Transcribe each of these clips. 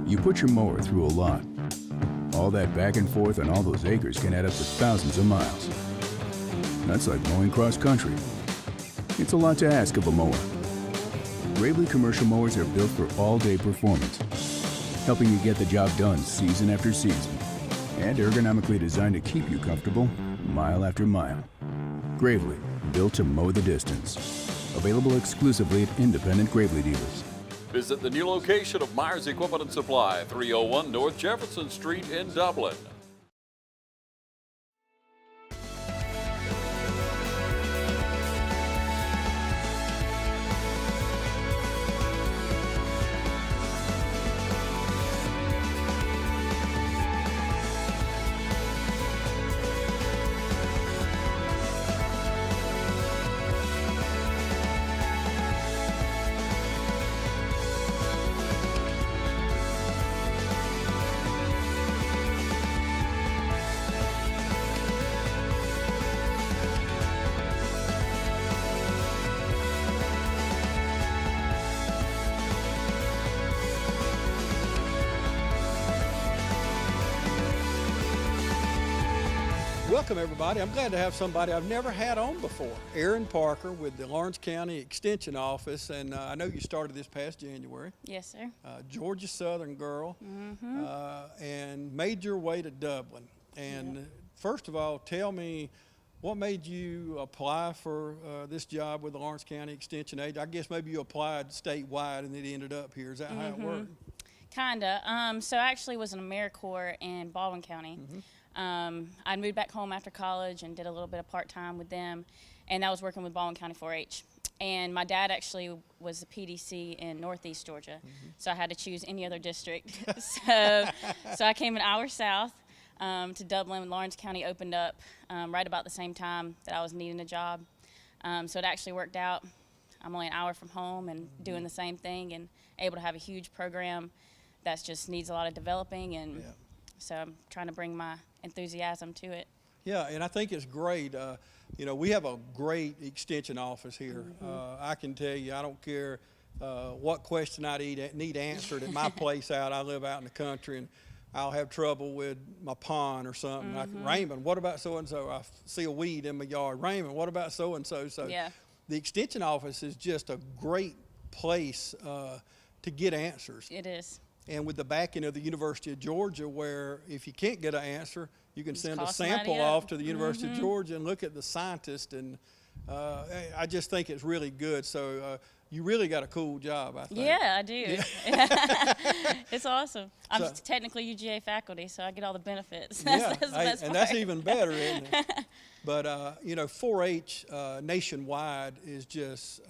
You put your mower through a lot. All that back and forth on all those acres can add up to thousands of miles. That's like mowing cross country. It's a lot to ask of a mower. Gravely commercial mowers are built for all-day performance, helping you get the job done season after season, and ergonomically designed to keep you comfortable mile after mile. Gravely, built to mow the distance. Available exclusively at independent Gravely dealers. Visit the new location of Myers Equipment and Supply, 301 North Jefferson Street in Dublin. Welcome, everybody. I'm glad to have somebody I've never had on before. Eryn Parker with the Lawrence County Extension Office, and I know you started this past January. Yes, sir. Georgia Southern girl, and made your way to Dublin. And first of all, tell me, what made you apply for this job with the Lawrence County Extension Agency? I guess maybe you applied statewide and it ended up here. Is that how it worked? Kinda. So I actually was in AmeriCorps in Baldwin County. I moved back home after college and did a little bit of part-time with them, and I was working with Baldwin County 4-H. And my dad actually was the PDC in Northeast Georgia, so I had to choose any other district. so I came an hour south to Dublin when Lawrence County opened up right about the same time that I was needing a job. So it actually worked out. I'm only an hour from home and doing the same thing and able to have a huge program that just needs a lot of developing, and so I'm trying to bring my enthusiasm to it. Yeah, and I think it's great. You know, we have a great extension office here. I can tell you, I don't care what question I need answered at my place out. I live out in the country, and I'll have trouble with my pond or something. Like, Raymond, what about so-and-so? I see a weed in my yard. Raymond, what about so-and-so? So the extension office is just a great place to get answers. It is. And with the backing of the University of Georgia, where if you can't get an answer, you can send a sample off to the University of Georgia and look at the scientist. And I just think it's really good. So you really got a cool job, I think. Yeah, I do. It's awesome. I'm technically UGA faculty, so I get all the benefits. That's the best part. That's even better, isn't it? But, you know, 4-H nationwide is just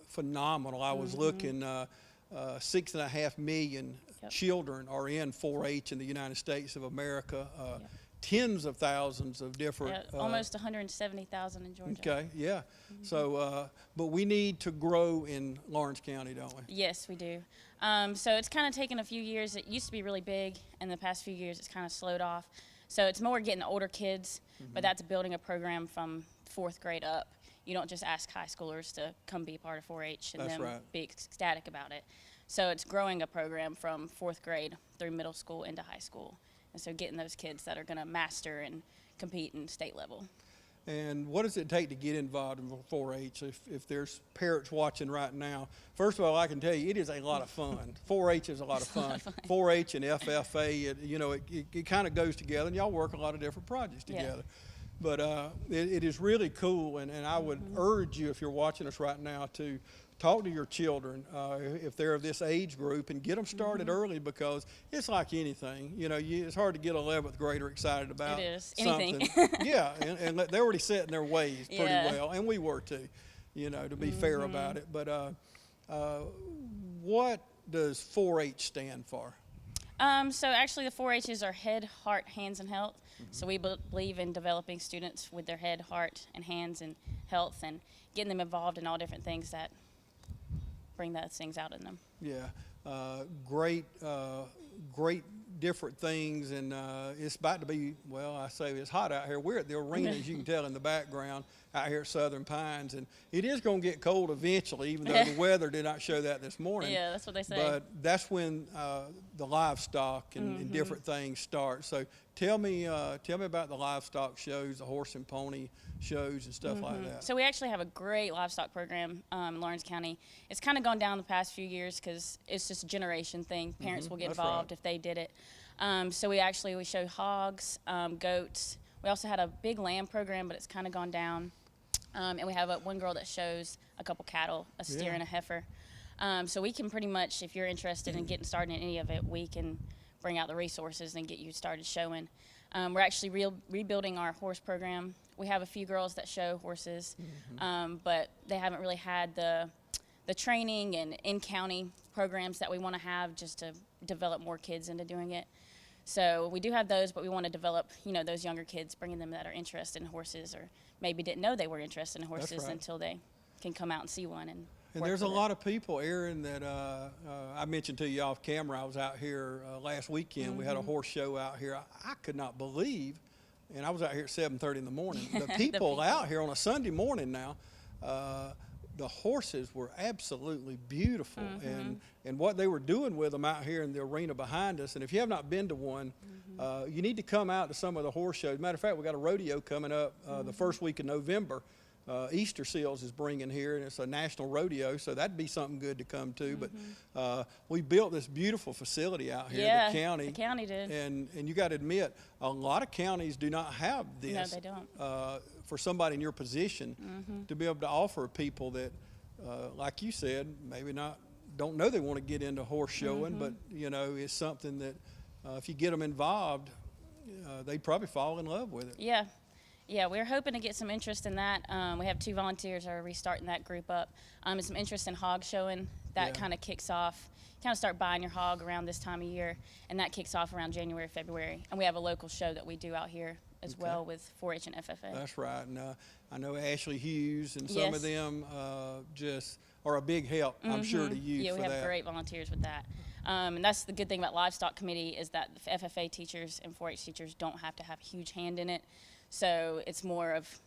phenomenal. I was looking, 6.5 million children are in 4-H in the United States of America. Tens of thousands of different. Almost 170,000 in Georgia. Okay, So, but we need to grow in Lawrence County, don't we? Yes, we do. So it's kind of taken a few years. It used to be really big. In the past few years, it's kind of slowed off. So it's more getting the older kids, but that's building a program from 4th grade up. You don't just ask high schoolers to come be part of 4-H and then be ecstatic about it. So it's growing a program from 4th grade through middle school into high school. And so getting those kids that are going to master and compete in state level. And what does it take to get involved in 4-H? If there's parents watching right now, first of all, I can tell you it is a lot of fun. 4-H is a lot of fun. 4-H and FFA, you know, it kind of goes together, and y'all work a lot of different projects together. But it is really cool, and I would urge you, if you're watching us right now, to talk to your children if they're of this age group and get them started early, because it's like anything. You know, it's hard to get 11th grader excited about something. Anything. And they're already set in their ways pretty well, and we were too, you know, to be fair about it. But what does 4-H stand for? So actually the 4-H's are head, heart, hands, and health. So we believe in developing students with their head, heart, and hands and health, and getting them involved in all different things that bring those things out in them. Yeah, great different things, and it's about to be, well, I say it's hot out here. We're at the arena, as you can tell in the background, out here at Southern Pines, and it is going to get cold eventually, even though the weather did not show that this morning. Yeah, that's what they say. But that's when the livestock and different things start. So tell me about the livestock shows, the horse and pony shows and stuff like that. So we actually have a great livestock program in Lawrence County. It's kind of gone down the past few years because it's just a generation thing. Parents will get That's involved right. if they did it. So we show hogs, goats. We also had a big lamb program, but it's kind of gone down. And we have one girl that shows a couple cattle, a steer and a heifer. So we can pretty much, if you're interested in getting started in any of it, we can bring out the resources and get you started showing. We're actually rebuilding our horse program. We have a few girls that show horses, but they haven't really had the training and in-county programs that we want to have just to develop more kids into doing it. So we do have those, but we want to develop, those younger kids, bringing them that are interested in horses or maybe didn't know they were interested in horses until they can come out and see one. And there's a lot of people, Eryn, that I mentioned to you off camera. I was out here last weekend. We had a horse show out here. I could not believe, and I was out here at 7:30 in the morning. The people out here on a Sunday morning now, the horses were absolutely beautiful, and what they were doing with them out here in the arena behind us. And if you have not been to one, you need to come out to some of the horse shows. Matter of fact, we got a rodeo coming up the first week of November. Easter Seals is bringing here, and it's a national rodeo, so that'd be something good to come to. But we built this beautiful facility out here, the county. The county did. And you got to admit, a lot of counties do not have this. No, they don't. For somebody in your position to be able to offer people that, like you said, maybe don't know they want to get into horse showing, but it's something that if you get them involved, they'd probably fall in love with it. Yeah, we're hoping to get some interest in that. We have 2 volunteers that are restarting that group up. And some interest in hog showing. That kind of kicks off. Kind of start buying your hog around this time of year, and that kicks off around January, February. And we have a local show that we do out here as well with 4-H and FFA. That's right. And I know Ashley Hughes and some of them just are a big help, I'm sure, to you for that. Yeah, we have great volunteers with that. And that's the good thing about Livestock Committee is that the FFA teachers and 4-H teachers don't have to have a huge hand in it. So it's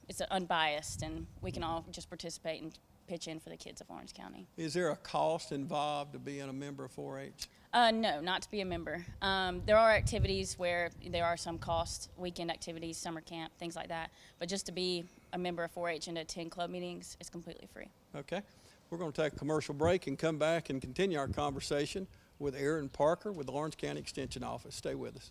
it's unbiased, and we can all just participate and pitch in for the kids of Lawrence County. Is there a cost involved to being a member of 4-H? No, not to be a member. There are activities where there are some costs, weekend activities, summer camp, things like that. But just to be a member of 4-H and to attend club meetings is completely free. Okay. We're going to take a commercial break and come back and continue our conversation with Eryn Parker with the Lawrence County Extension Office. Stay with us.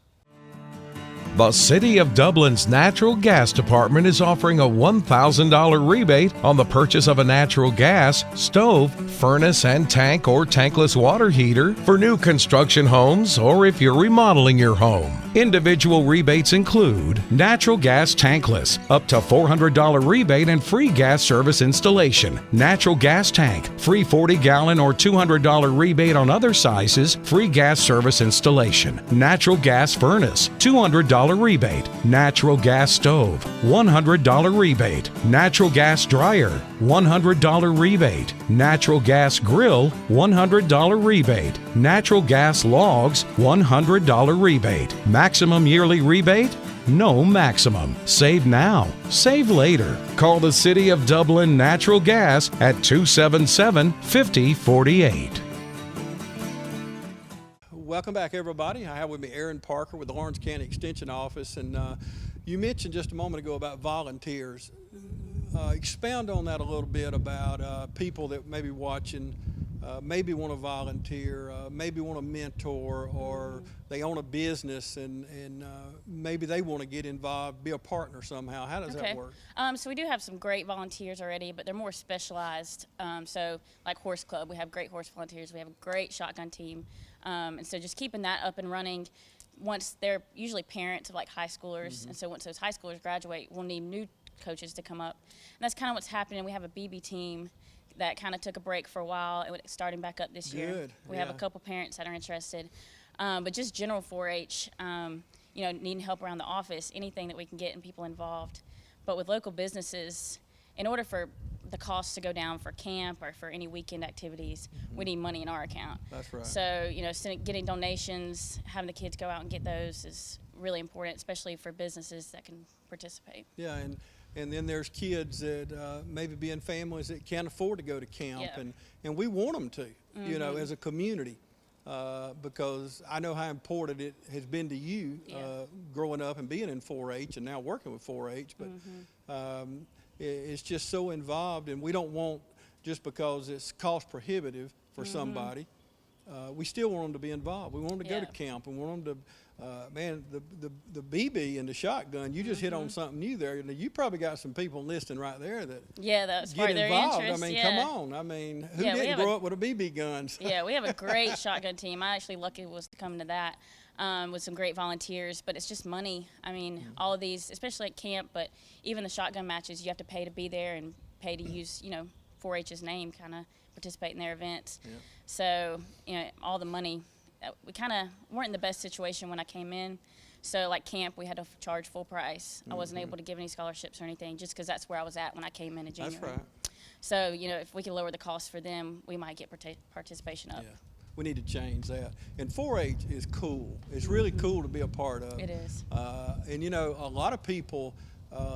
The City of Dublin's Natural Gas Department is offering a $1,000 rebate on the purchase of a natural gas, stove, furnace and tank or tankless water heater for new construction homes or if you're remodeling your home. Individual rebates include natural gas tankless, up to $400 rebate and free gas service installation. Natural gas tank, free 40-gallon or $200 rebate on other sizes, free gas service installation. Natural gas furnace, $200 rebate. Natural gas stove, $100 rebate. Natural gas dryer, $100 rebate. Natural gas grill, $100 rebate. Natural gas logs, $100 rebate. Maximum yearly rebate? No maximum. Save now. Save later. Call the City of Dublin Natural Gas at 277-5048. Welcome back, everybody. I have with me Eryn Parker with the Lawrence County Extension Office, and you mentioned just a moment ago about volunteers. Expound on that a little bit about people that may be watching, maybe want to volunteer, maybe want to mentor, or they own a business and maybe they want to get involved, be a partner somehow. How does that work? So we do have some great volunteers already, but they're more specialized. So like Horse Club, we have great horse volunteers. We have a great shotgun team. And so just keeping that up and running. Once they're usually parents of like high schoolers, and so once those high schoolers graduate, we'll need new coaches to come up. And that's kind of what's happening. We have a BB team that kind of took a break for a while, and it's starting back up this year. We have a couple parents that are interested. But just general 4-H, needing help around the office, anything that we can get and people involved. But with local businesses, in order for the costs to go down for camp or for any weekend activities, we need money in our account. That's right. So, getting donations, having the kids go out and get those is really important, especially for businesses that can participate. Yeah, and then there's kids that maybe be in families that can't afford to go to camp, Yeah. and we want them to, as a community, because I know how important it has been to you growing up and being in 4-H and now working with 4-H, but it's just so involved, and we don't want, just because it's cost prohibitive for somebody, we still want them to be involved. We want them to go to camp, and we want them to, the BB and the shotgun, you just hit on something new there. You probably got some people listening right there that That's get part of their involved. interest. I mean, come on. I mean, who Yeah, we didn't have grow up with a BB guns? Yeah, we have a great shotgun team. I actually lucky was to come to that with some great volunteers, but it's just money. I mean, all of these, especially at camp, but even the shotgun matches, you have to pay to be there and pay to use, 4-H's name, kind of participate in their events. Yeah. So, all the money, we kind of weren't in the best situation when I came in. So, like camp, we had to charge full price. I wasn't able to give any scholarships or anything just because that's where I was at when I came in January. That's right. So, if we could lower the cost for them, we might get participation up. Yeah. We need to change that. And 4-H is cool. It's really cool to be a part of. It is. And a lot of people,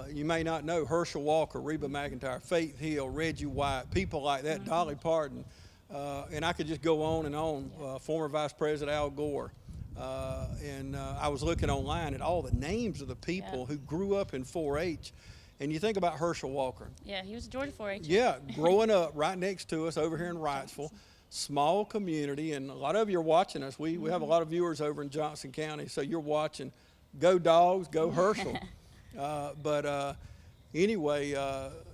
you may not know, Herschel Walker, Reba McEntire, Faith Hill, Reggie White, people like that, Dolly Parton, and I could just go on and on. Former Vice President Al Gore. And I was looking online at all the names of the people who grew up in 4-H. And you think about Herschel Walker. Yeah, he was a Georgia 4-H. Yeah, growing up right next to us over here in Wrightsville. Small community, and a lot of you are watching us. We have a lot of viewers over in Johnson County, so you're watching. Go Dogs, go Herschel. But anyway,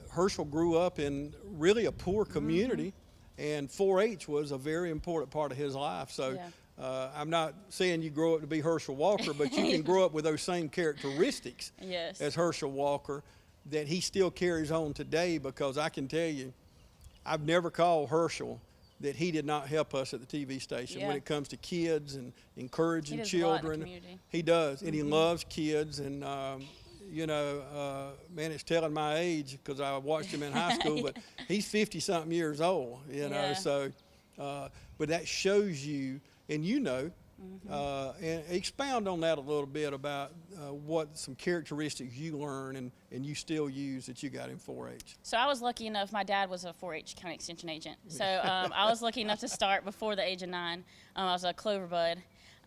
Herschel grew up in really a poor community, and 4-H was a very important part of his life. So I'm not saying you grow up to be Herschel Walker, but you can grow up with those same characteristics as Herschel Walker that he still carries on today, because I can tell you, I've never called Herschel that he did not help us at the TV station when it comes to kids and encouraging children. He does, and he loves kids. And man, it's telling my age because I watched him in high school, but he's 50-something years old. So, but that shows you, and and expound on that a little bit about what some characteristics you learn and you still use that you got in 4-H. So I was lucky enough, my dad was a 4-H county extension agent. So I was lucky enough to start before the age of 9. I was a Clover Bud.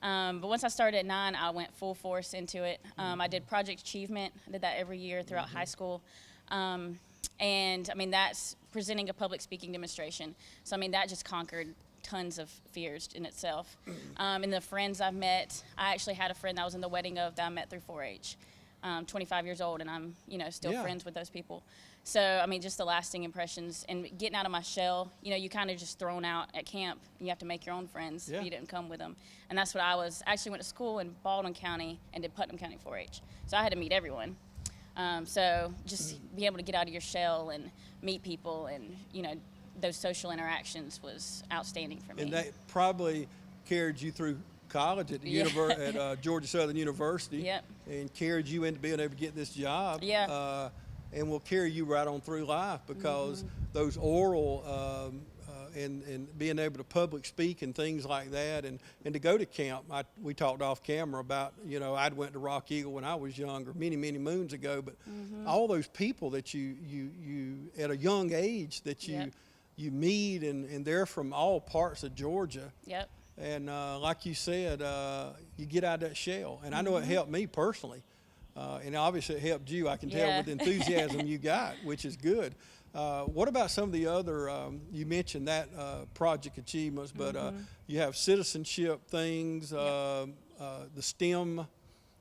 But once I started at 9, I went full force into it. I did Project Achievement. I did that every year throughout high school. And I mean, that's presenting a public speaking demonstration. So I mean, that just conquered tons of fears in itself. And the friends I've met, I actually had a friend that I was in the wedding of that I met through 4-H. 25 years old, and I'm, still friends with those people. So, I mean, just the lasting impressions and getting out of my shell, you kind of just thrown out at camp. And you have to make your own friends if you didn't come with them. And that's what I was. I actually went to school in Baldwin County and did Putnam County 4-H. So I had to meet everyone. So just be able to get out of your shell and meet people and, those social interactions was outstanding for me. And that probably carried you through college at the at Georgia Southern University, and carried you into being able to get this job. And will carry you right on through life, because those oral and being able to public speak and things like that, and to go to camp. We talked off camera about, I'd went to Rock Eagle when I was younger, many moons ago, but all those people that you at a young age that you meet, and they're from all parts of Georgia. And like you said, you get out of that shell. And I know it helped me personally. And obviously it helped you, I can tell, with the enthusiasm you got, which is good. What about some of the other, you mentioned that project achievements, but you have citizenship things, the STEM,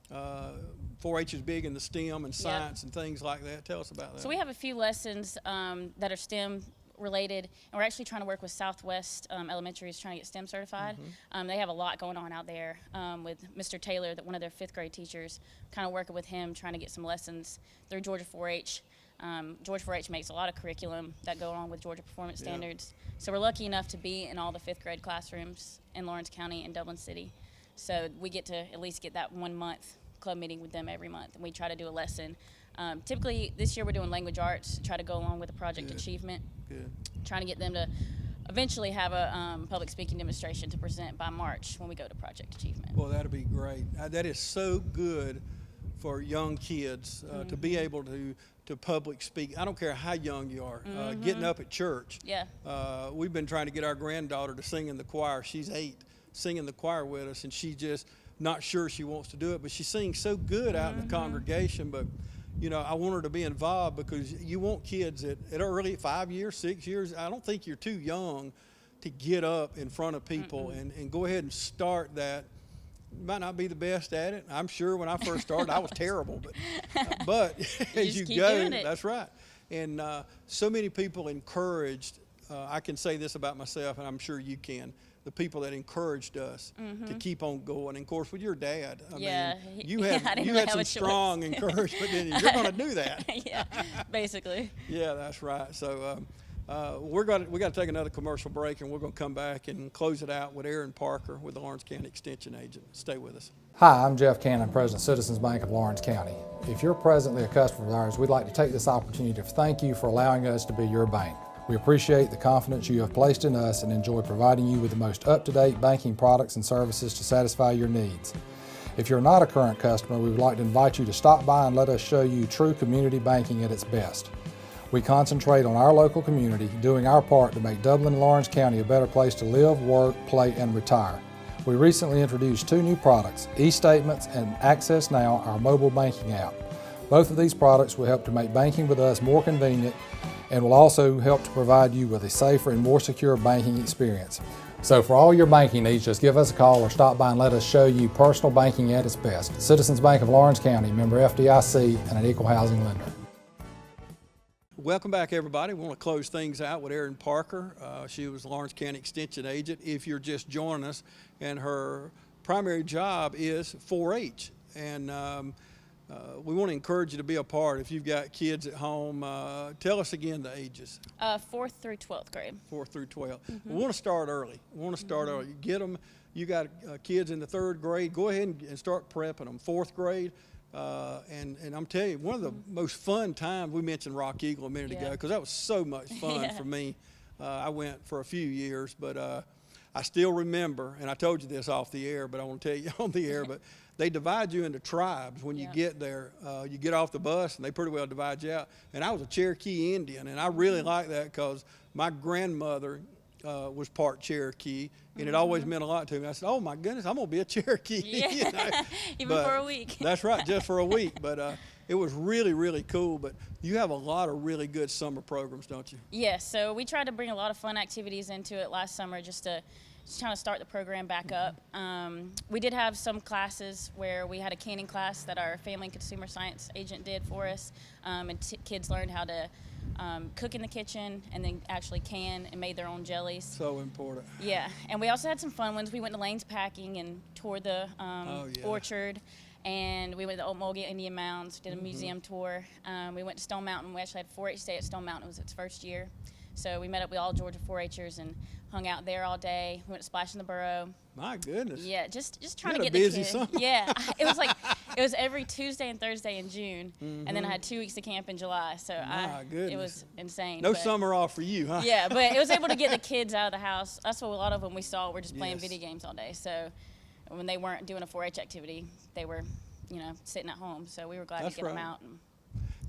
4-H is big in the STEM and science and things like that. Tell us about that. So we have a few lessons that are STEM related, and we're actually trying to work with Southwest Elementary is trying to get STEM certified. They have a lot going on out there with Mr. Taylor, one of their 5th grade teachers, kind of working with him, trying to get some lessons through Georgia 4-H. Georgia 4-H makes a lot of curriculum that go along with Georgia Performance Standards. So we're lucky enough to be in all the 5th grade classrooms in Lawrence County and Dublin City. So we get to at least get that 1 month club meeting with them every month, and we try to do a lesson Typically, this year we're doing language arts to try to go along with the project achievement. Good. Trying to get them to eventually have a public speaking demonstration to present by March when we go to project achievement. Well, that'll be great. That is so good for young kids to be able to public speak. I don't care how young you are. Getting up at church. Yeah. We've been trying to get our granddaughter to sing in the choir. She's 8, sing in the choir with us, and she's just not sure she wants to do it, but she sings so good out in the congregation. But you know, I want her to be involved because you want kids at early 5 years, 6 years. I don't think you're too young to get up in front of people and go ahead and start that. You might not be the best at it. I'm sure when I first started, I was terrible, but as you go, that's right. And so many people encouraged. I can say this about myself, and I'm sure you can. The people that encouraged us to keep on going. And of course, with your dad, I mean, you had some strong encouragement. You're going to do that. Yeah, basically. Yeah, that's right. So we got to take another commercial break, and we're going to come back and close it out with Eryn Parker with the Lawrence County Extension Agent. Stay with us. Hi, I'm Jeff Cannon, President of Citizens Bank of Lawrence County. If you're presently a customer of ours, we'd like to take this opportunity to thank you for allowing us to be your bank. We appreciate the confidence you have placed in us and enjoy providing you with the most up-to-date banking products and services to satisfy your needs. If you're not a current customer, we would like to invite you to stop by and let us show you true community banking at its best. We concentrate on our local community, doing our part to make Dublin and Lawrence County a better place to live, work, play, and retire. We recently introduced 2 new products, eStatements and Access Now, our mobile banking app. Both of these products will help to make banking with us more convenient and will also help to provide you with a safer and more secure banking experience. So for all your banking needs, just give us a call or stop by and let us show you personal banking at its best. Citizens Bank of Lawrence County, member FDIC, and an equal housing lender. Welcome back, everybody. We want to close things out with Eryn Parker. She was Lawrence County Extension Agent. If you're just joining us, and her primary job is 4-H. And we want to encourage you to be a part. If you've got kids at home, tell us again the ages. 4th through 12th grade. 4th through 12th. We want to start early. We want to start early. Get them. You got kids in the 3rd grade. Go ahead and start prepping them. 4th grade. And I'm telling you, one of the most fun times, we mentioned Rock Eagle a minute ago, because that was so much fun for me. I went for a few years, but I still remember, and I told you this off the air, but I want to tell you on the air, but they divide you into tribes when you get there. You get off the bus, and they pretty well divide you out. And I was a Cherokee Indian, and I really like that because my grandmother was part Cherokee, and it always meant a lot to me. I said, oh my goodness, I'm gonna be a Cherokee. You know? Even for a week. That's right, just for a week. But it was really, really cool. But you have a lot of really good summer programs, don't you? Yes, so we tried to bring a lot of fun activities into it last summer just to trying to start the program back up. We did have some classes where we had a canning class that our family and consumer science agent did for us, and kids learned how to cook in the kitchen and then actually can and made their own jellies. So important. Yeah, and we also had some fun ones. We went to Lane's Packing and toured the orchard, and we went to the Okmulgee Indian Mounds, did a museum tour. We went to Stone Mountain. We actually had 4-H Day at Stone Mountain. It was its first year. So we met up with all Georgia 4-H'ers and hung out there all day. We went to Splash in the Burrow. My goodness. Yeah, just trying to You had get a the busy kids. summer. Yeah, it was every Tuesday and Thursday in June, and then I had 2 weeks of camp in July. So it was insane. No summer off for you, huh? Yeah, but it was able to get the kids out of the house. That's what a lot of them we saw were just playing video games all day. So when they weren't doing a 4-H activity, they were, sitting at home. So we were glad to get them out.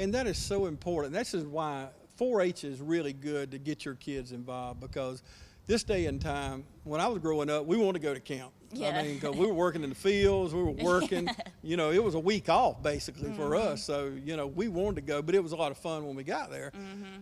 And that is so important. This is why 4-H is really good to get your kids involved, because this day and time, when I was growing up, we wanted to go to camp. Yeah. I mean, because we were working in the fields, we were working, it was a week off basically for us. So, we wanted to go, but it was a lot of fun when we got there.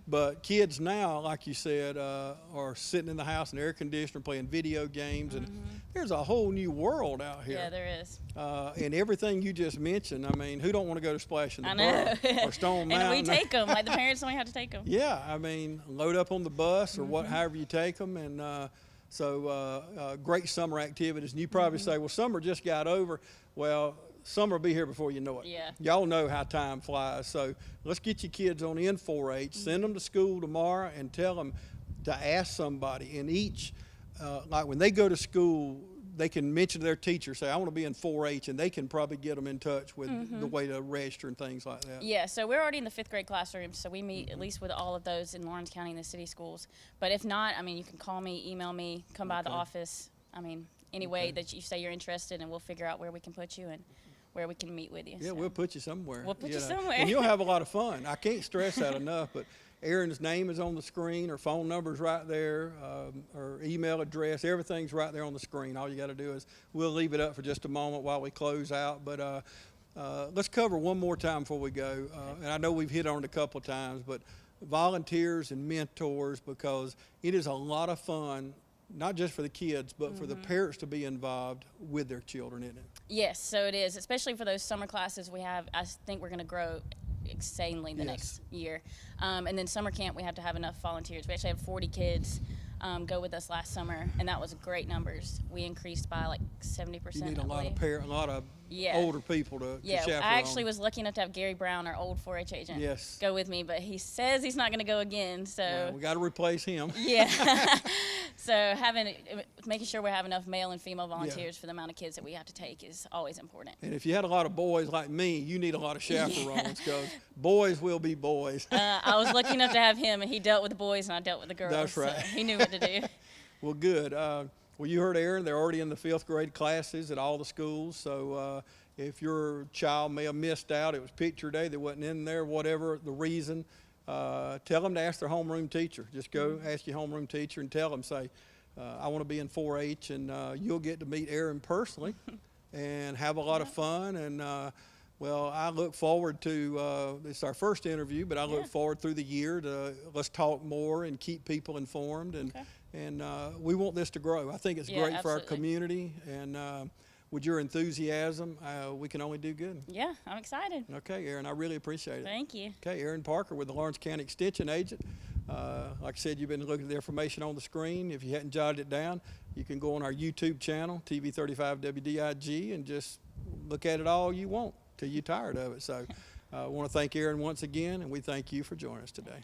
But kids now, like you said, are sitting in the house in the air conditioner playing video games, and there's a whole new world out here. Yeah, there is. And everything you just mentioned, I mean, who don't want to go to Splash in the Burrow or Stone Mountain? And we take them, like the parents don't have to take them. Yeah, I mean, load up on the bus or however you take them, and great summer activities. And you probably say, well, summer just got over. Well, summer will be here before you know it. Yeah. Y'all know how time flies. So let's get your kids on in 4-H, send them to school tomorrow, and tell them to ask somebody. And each, like when they go to school, they can mention to their teacher, say, I want to be in 4-H, and they can probably get them in touch with the way to register and things like that. Yeah, so we're already in the 5th grade classroom, so we meet at least with all of those in Lawrence County and the city schools. But if not, I mean, you can call me, email me, come by the office. I mean, any way that you say you're interested, and we'll figure out where we can put you and where we can meet with you. Yeah, so. we'll put you somewhere. We'll put you know. somewhere. And you'll have a lot of fun. I can't stress that enough, but Eryn's name is on the screen, her phone number's right there, her email address, everything's right there on the screen. All you got to do is, we'll leave it up for just a moment while we close out, but let's cover one more time before we go. And I know we've hit on it a couple of times, but volunteers and mentors, because it is a lot of fun, not just for the kids, but for the parents to be involved with their children, isn't it? Yes, so it is, especially for those summer classes we have. I think we're going to grow insanely the next year. And then summer camp, we have to have enough volunteers. We actually had 40 kids go with us last summer, and that was great numbers. We increased by like 70%. You need a I lot of believe. a lot of Yeah. older people to Yeah, chaperone. I actually was lucky enough to have Gary Brown, our old 4-H agent, Yes. go with me, but he says he's not going to go again. So Well, we got to replace him. yeah, so making sure we have enough male and female volunteers for the amount of kids that we have to take is always important. And if you had a lot of boys like me, you need a lot of chaperones, because boys will be boys. I was lucky enough to have him, and he dealt with the boys, and I dealt with the girls. That's right. So he knew what to do. Well, good. Well, you heard Eryn. They're already in the 5th grade classes at all the schools. So if your child may have missed out, it was picture day, they wasn't in there, whatever the reason, tell them to ask their homeroom teacher. Just go ask your homeroom teacher and tell them, say, I want to be in 4-H, and you'll get to meet Eryn personally and have a lot of fun. And well, I look forward to, it's our first interview, but I look forward through the year to let's talk more and keep people informed. And we want this to grow. I think it's great for our community, and with your enthusiasm, we can only do good. Yeah, I'm excited. Okay, Eryn, I really appreciate it. Thank you. Okay, Eryn Parker with the Lawrence County Extension Agent. Like I said, you've been looking at the information on the screen. If you hadn't jotted it down, you can go on our YouTube channel, TV35 WDIG, and just look at it all you want till you're tired of it. So I want to thank Eryn once again, and we thank you for joining us today.